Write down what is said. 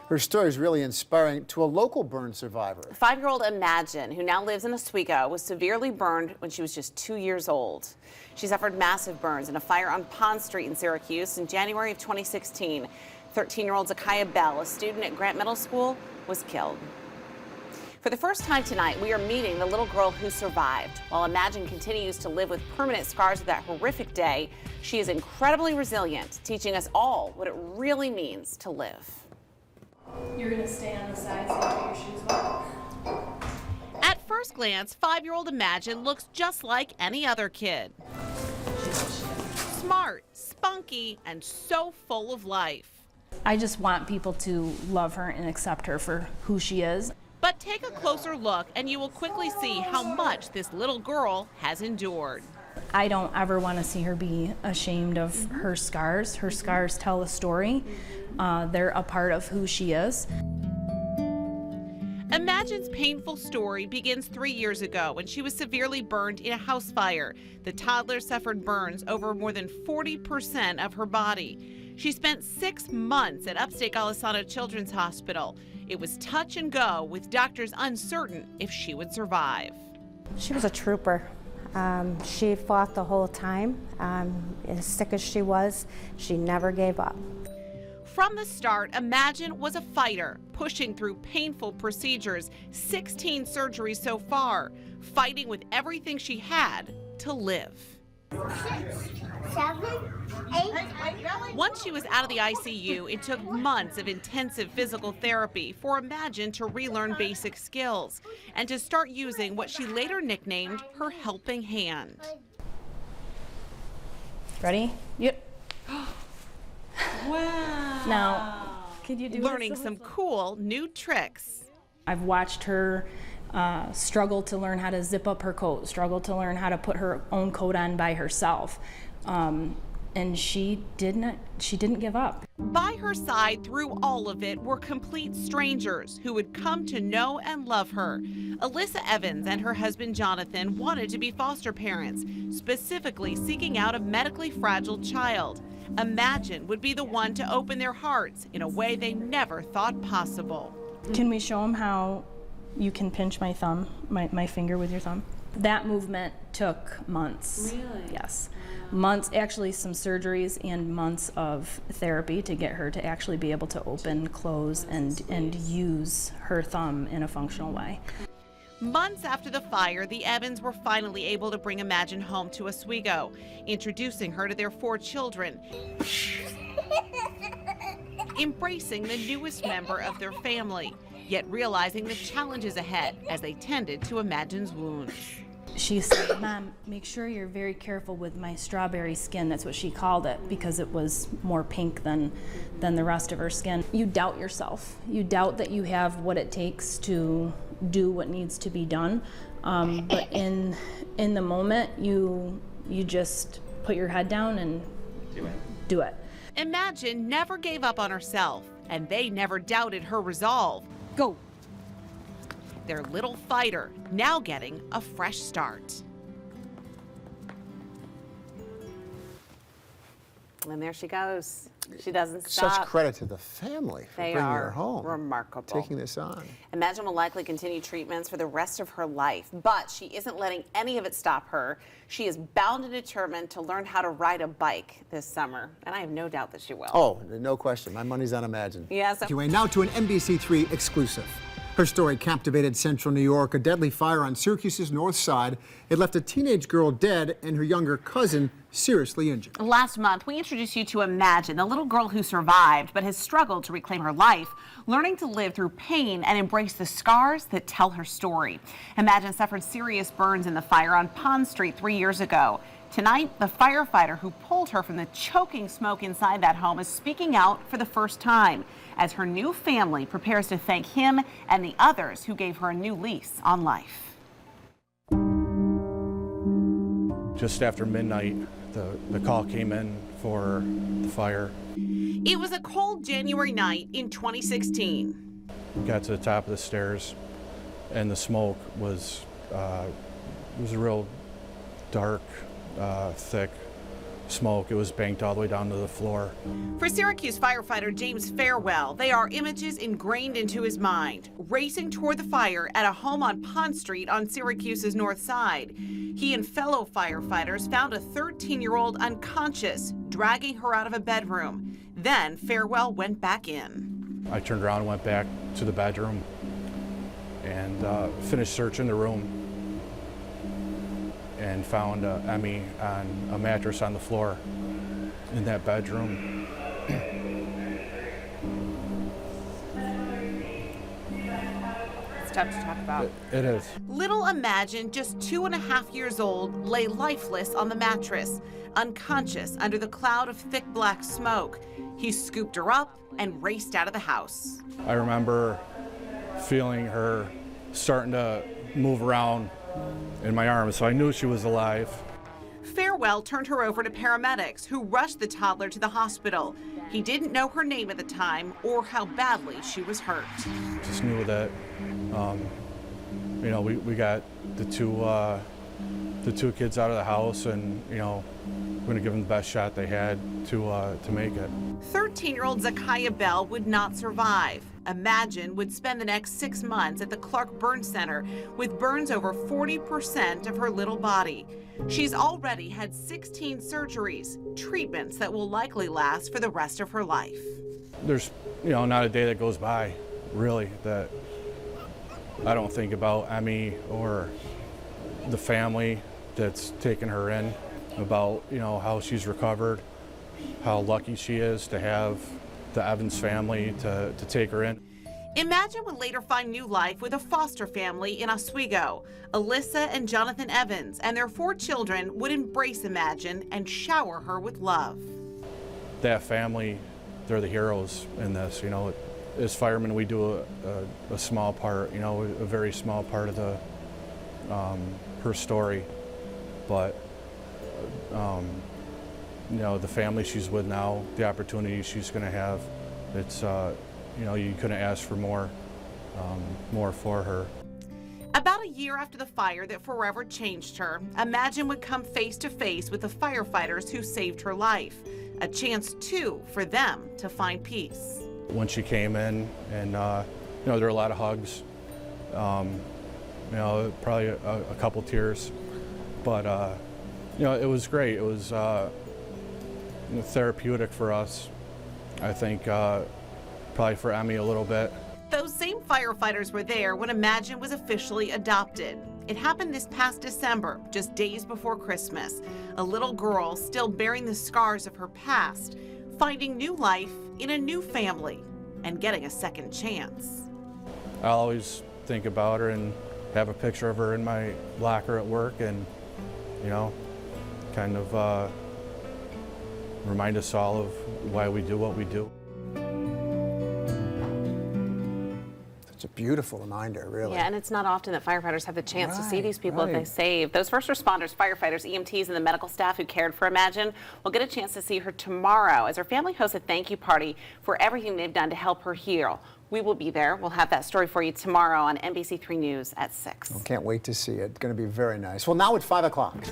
Her story is really inspiring to a local burn survivor. 5-year-old Imagine, who now lives in Oswego, was severely burned when she was just 2 years old. She suffered massive burns in a fire on Pond Street in Syracuse in January of 2016. 13-year-old Zakaya Bell, a student at Grant Middle School, was killed. For the first time tonight, we are meeting the little girl who survived. While Imagine continues to live with permanent scars of that horrific day, she is incredibly resilient, teaching us all what it really means to live. You're going to stay on the side so you put your shoes on. At first glance, 5-year-old Imagine looks just like any other kid. Smart, spunky, and so full of life. I just want people to love her and accept her for who she is. But take a closer look and you will quickly see how much this little girl has endured. I don't ever want to see her be ashamed of her scars. Her scars tell a story. They're a part of who she is. Imagine's painful story begins 3 years ago when she was severely burned in a house fire. The toddler suffered burns over more than 40% of her body. She spent 6 months at Upstate Golisano Children's Hospital. It was touch and go, with doctors uncertain if she would survive. She was a trooper. She fought the whole time. As sick as she was, she never gave up. From the start, Imagine was a fighter, pushing through painful procedures, 16 surgeries so far, fighting with everything she had to live. 6, 7, 8. Once she was out of the ICU, it took months of intensive physical therapy for Imagine to relearn basic skills and to start using what she later nicknamed her helping hand. Ready? Yep. Wow. Now, could you do learning some cool new tricks. I've watched her struggle to learn how to zip up her coat, struggle to learn how to put her own coat on by herself. And she didn't give up. By her side through all of it were complete strangers who would come to know and love her. Alyssa Evans and her husband Jonathan wanted to be foster parents, specifically seeking out a medically fragile child. Imagine would be the one to open their hearts in a way they never thought possible. Can we show them how you can pinch my thumb, my finger with your thumb? That movement took months. Really? Yes. Months, actually some surgeries and months of therapy to get her to actually be able to open, close, and use her thumb in a functional way. Months after the fire, the Evans were finally able to bring Imagine home to Oswego, introducing her to their 4 children, embracing the newest member of their family, yet realizing the challenges ahead as they tended to Imagine's wounds. She said, "Mom, make sure you're very careful with my strawberry skin." That's what she called it, because it was more pink than the rest of her skin. You doubt yourself. You doubt that you have what it takes to do what needs to be done. But in the moment, you just put your head down and do it. Imagine never gave up on herself, and they never doubted her resolve. Go. Their little fighter now getting a fresh start. And there she goes. She doesn't stop. Such credit to the family for They bringing are her home. remarkable. Taking this on. Imagine will likely continue treatments for the rest of her life, but she isn't letting any of it stop her. She is bound and determined to learn how to ride a bike this summer, and I have no doubt that she will. Oh, no question. My money's on Imagine. Yes. Anyway, now to an NBC3 exclusive. Her story captivated Central New York, a deadly fire on Syracuse's north side. It left a teenage girl dead and her younger cousin seriously injured. Last month, we introduced you to Imagine, the little girl who survived but has struggled to reclaim her life, learning to live through pain and embrace the scars that tell her story. Imagine suffered serious burns in the fire on Pond Street 3 years ago. Tonight, the firefighter who pulled her from the choking smoke inside that home is speaking out for the first time as her new family prepares to thank him and the others who gave her a new lease on life. Just after midnight, the call came in for the fire. It was a cold January night in 2016. Got to the top of the stairs, and the smoke was real dark, thick, smoke. It was banked all the way down to the floor. For Syracuse firefighter James Farewell, they are images ingrained into his mind, racing toward the fire at a home on Pond Street on Syracuse's north side. He and fellow firefighters found a 13-year-old unconscious, dragging her out of a bedroom. Then Farewell went back in. I turned around and went back to the bedroom and finished searching the room and found Emmy on a mattress on the floor in that bedroom. It's tough to talk about. It is. Little Imagine, just 2.5 years old, lay lifeless on the mattress, unconscious under the cloud of thick black smoke. He scooped her up and raced out of the house. I remember feeling her starting to move around in my arms, so I knew she was alive. Farewell turned her over to paramedics who rushed the toddler to the hospital. He didn't know her name at the time or how badly she was hurt. Just knew that, we got the two kids out of the house, and we're gonna give them the best shot they had to make it. 13-year-old Zakiah Bell would not survive. Imagine would spend the next 6 months at the Clark Burn Center with burns over 40% of her little body. She's already had 16 surgeries, treatments that will likely last for the rest of her life. There's, not a day that goes by, really, that I don't think about Emmy or the family that's taken her in, about, how she's recovered, how lucky she is to have the Evans family to take her in. Imagine would later find new life with a foster family in Oswego. Alyssa and Jonathan Evans and their 4 children would embrace Imagine and shower her with love. That family, they're the heroes in this. As firemen, we do a small part, a very small part of the her story, but the family she's with now, the opportunity she's going to have, it's you couldn't ask for more for her. About a year after the fire that forever changed her, Imagine would come face to face with the firefighters who saved her life. A chance, too, for them to find peace. When she came in, and there were a lot of hugs, probably a couple tears, but it was great. It was therapeutic for us. I think probably for Emmy a little bit. Those same firefighters were there when Imagine was officially adopted. It happened this past December, just days before Christmas. A little girl still bearing the scars of her past, finding new life in a new family and getting a second chance. I always think about her and have a picture of her in my locker at work, and kind of remind us all of why we do what we do. It's a beautiful reminder, really. Yeah, and it's not often that firefighters have the chance to see these people that they save. Those first responders, firefighters, EMTs, and the medical staff who cared for Imagine will get a chance to see her tomorrow as her family hosts a thank you party for everything they've done to help her heal. We will be there. We'll have that story for you tomorrow on NBC3 News at 6. Can't wait to see it. It's going to be very nice. Well, now it's 5 o'clock.